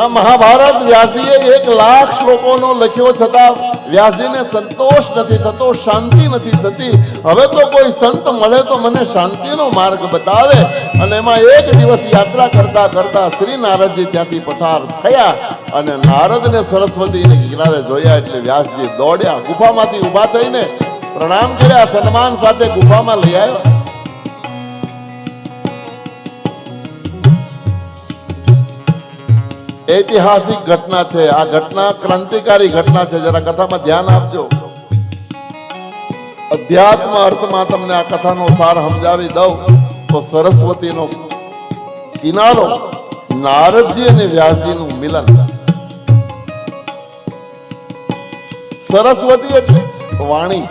આ મહાભારત વ્યાસીએ 1,00,000 શ્લોકોનો લખ્યો છતાં વ્યાસીને સંતોષ નથી થતો, શાંતિ નથી થતી. હવે તો કોઈ સંત મળે તો મને શાંતિનો માર્ગ બતાવે. અને એમાં એક દિવસ યાત્રા કરતા કરતા શ્રી નારદજી ત્યાંથી પસાર થયા અને નારદને સરસ્વતીને કિનારે જોયા એટલે વ્યાસજી દોડ્યા, ગુફામાંથી ઊભા થઈને પ્રણામ કર્યા, સન્માન સાથે ગુફામાં લઈ આવ્યા. ઐતિહાસિક ઘટના છે આ. ઘટના ક્રાંતિકારી ઘટના છે. જરા કથામાં ધ્યાન આપજો. અધ્યાત્મ અર્થમાં તમને આ કથાનો સાર સમજાવી દઉં તો સરસ્વતીનો કિનારો, નારદજી અને વ્યાસજીનું મિલન. સરસ્વતી એટલે વાણી,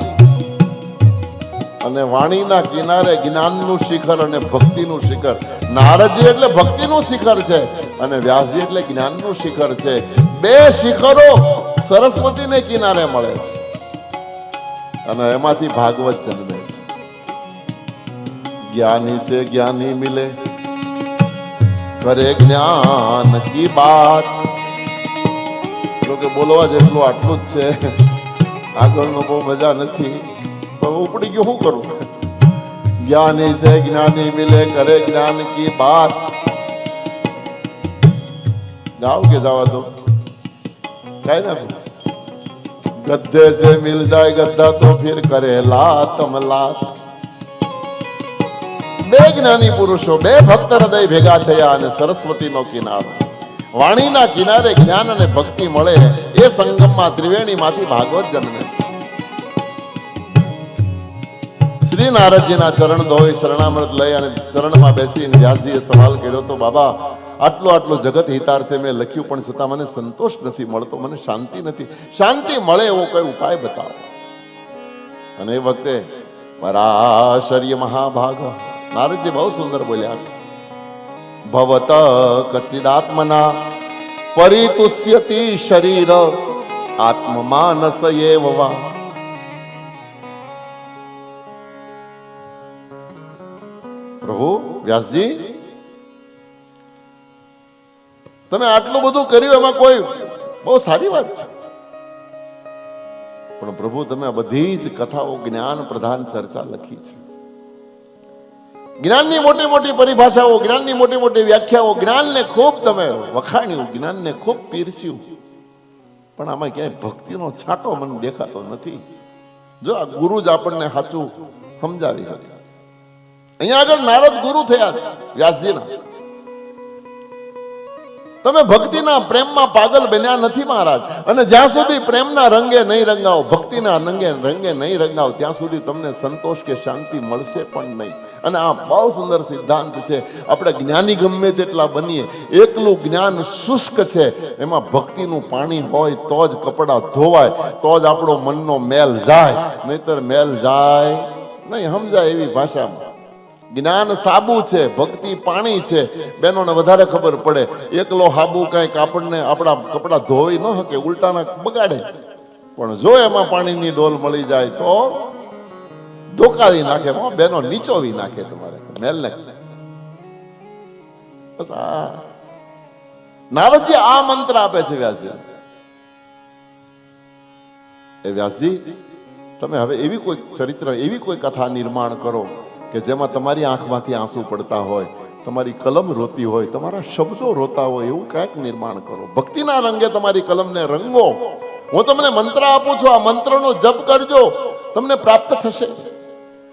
અને વાણીના કિનારે જ્ઞાનનું શિખર અને ભક્તિનું શિખર. નારદજી એટલે ભક્તિનું શિખર છે અને વ્યાસજી એટલે જ્ઞાનનું શિખર છે. બે શિખરો સરસ્વતીને કિનારે મળે છે અને એમાંથી ભાગવત જન્મે છે. જ્ઞાની સે જ્ઞાની મિલે, કરે જ્ઞાન કી બાત. જોકે બોલવા જેટલું આટલું જ છે, આગળનું બહુ મજા નથી. ઉપડી ગયું શું કરું? જ્ઞાની સે જ્ઞાની મિલે, કરે જ્ઞાન કી બાત. ગાવ કે જવા દો, કઈ નાખો. गद्दे से मिल जाए गद्दा तो फिर करे लातम लात. બે જ્ઞાની પુરુષો, બે ભક્ત હૃદય ભેગા થયા અને સરસ્વતીનો કિનારો, વાણીના કિનારે જ્ઞાન અને ભક્તિ મળે. એ સંગમમાં ત્રિવેણીમાંથી ભાગવત જન્મે છે. શ્રી નારદજીના ચરણ ધોઈ શરણામૃત લઈ અને ચરણમાં બેસીને વ્યાસજીએ સવાલ કર્યો તો, બાબા આટલું જગત હિતાર્થે મેં લખ્યું પણ છતાં મને સંતોષ નથી મળતો, મને શાંતિ નથી. શાંતિ મળે એવો કોઈ ઉપાય બતાવો. અને એ વખતે પરાશર્ય મહાભાગ નારદજી બહુ સુંદર બોલ્યા છે. ભવત કચિદાત્મના પરિતુષ્યતિ શરીર આત્મમાનસ એવ વા. પ્રભુ વ્યાસજી, તમે આટલું બધું કર્યું એમાં કોઈ બહુ સારી વાત છે, પણ પ્રભુ તમે આ બધી જ કથાઓ જ્ઞાન પ્રધાન ચર્ચા લખી છે. જ્ઞાનની મોટી મોટી પરિભાષાઓ, જ્ઞાનની મોટી મોટી વ્યાખ્યાઓ, જ્ઞાનને ખૂબ તમે વખાણ્યું, જ્ઞાનને ખૂબ પીરસ્યું, પણ આમાં ક્યાંય ભક્તિનો છાંટો મને દેખાતો નથી. જો આ ગુરુ જ આપણને સાચું સમજાવી શકે. અહીંયા આગળ નારદ ગુરુ થયા છે વ્યાસજીના. તમે ભક્તિના પ્રેમમાં પાગલ બન્યા નથી મહારાજ. અને જ્યાં સુધી પ્રેમના રંગે નહીં રંગાવો, ભક્તિના રંગે નહીં રંગાવો, ત્યાં સુધી તમને સંતોષ કે શાંતિ મળશે પણ નહીં. અને આ બહુ સુંદર સિદ્ધાંત છે. આપણે જ્ઞાની ગમે તેટલા બનીએ, એકલું જ્ઞાન શુષ્ક છે. એમાં ભક્તિનું પાણી હોય તો જ કપડાં ધોવાય, તો જ આપણો મનનો મેલ જાય, નહીતર મેલ જાય નહીં. સમજાય એવી ભાષામાં. જ્ઞાન સાબુ છે, ભક્તિ પાણી છે. બહેનોને વધારે ખબર પડે. એકલો હાબુ કઈક આપણને આપણા કપડા ધોઈ ન શકે, ઉલટાના બગાડે. પણ જો એમાં પાણીની ડોલ મળી જાય તો ધોકાવી નાખે. બહેનો નીચોવી નાખે તમારે મેલને. બસ આ નારદજી આ મંત્ર આપે છે વ્યાસજી. એ વ્યાસજી, તમે હવે એવી કોઈ ચરિત્ર, એવી કોઈ કથા નિર્માણ કરો કે જેમાં તમારી આંખમાંથી આંસુ પડતા હોય, તમારી કલમ રોતી હોય, તમારા શબ્દો રોતા હોય, એવું કાંઈક નિર્માણ કરો. ભક્તિના રંગે તમારી કલમને રંગો. હું તમને મંત્ર આપું છું, આ મંત્રનો જપ કરજો, તમને પ્રાપ્ત થશે.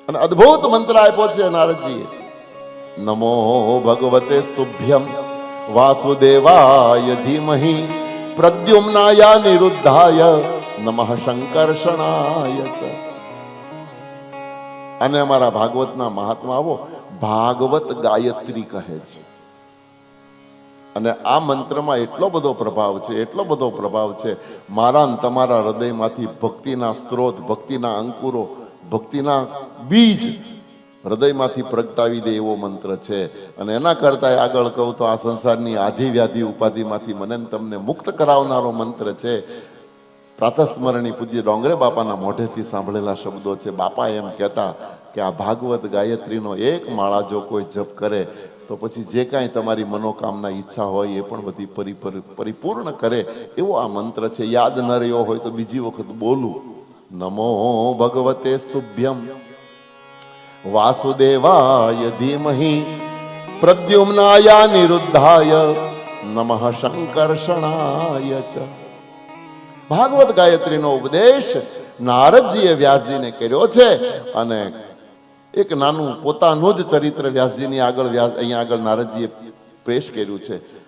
અને અદ્ભુત મંત્ર આપ્યો છે નારદજીએ. નમો ભગવતે સ્તુભ્યમ વાસુદેવાય ધીમહિ પ્રદ્યુમ્નાય નિરુદ્ધાય નમઃ શંકર્ષણાય ચ. અને અમારા ભાગવતના મહાત્મા આવો ભાગવત ગાયત્રી કહે છે. અને આ મંત્રમાં એટલો બધો પ્રભાવ છે, એટલો બધો પ્રભાવ છે. મારા ને તમારા હૃદયમાંથી ભક્તિના સ્ત્રોત, ભક્તિના અંકુરો, ભક્તિના બીજ હૃદયમાંથી પ્રગટાવી દે એવો મંત્ર છે. અને એના કરતા આગળ કહું તો આ સંસારની આધિ વ્યાધિ ઉપાધિમાંથી મને તમને મુક્ત કરાવનારો મંત્ર છે. પ્રાતસ્મરણી પૂજ્ય ડોંગરે બાપાના મોઢેથી સાંભળેલા શબ્દો છે. બાપા એમ કહેતા કે આ ભાગવત ગાયત્રીનો એક માળા જો કોઈ જપ કરે તો પછી જે કાંઈ તમારી મનોકામના ઈચ્છા હોય એ પણ બધી પરિપૂર્ણ કરે એવો આ મંત્ર છે. યાદ ન રહ્યો હોય તો બીજી વખત બોલું. નમો ભગવતે સ્તુભ્યમ વાસુદેવાય ધીમહિ પ્રદ્યુમ્નાય નિરુદ્ધાય નમઃ શંકર્ષણાય ચ. ભાગવત ગાયત્રીનો ઉપદેશ નારદજીએ વ્યાસજીને કર્યો છે અને એક નાનું પોતાનું જ ચરિત્ર વ્યાસજીની આગળ અહીંયા આગળ નારદજીએ પેશ કર્યું છે.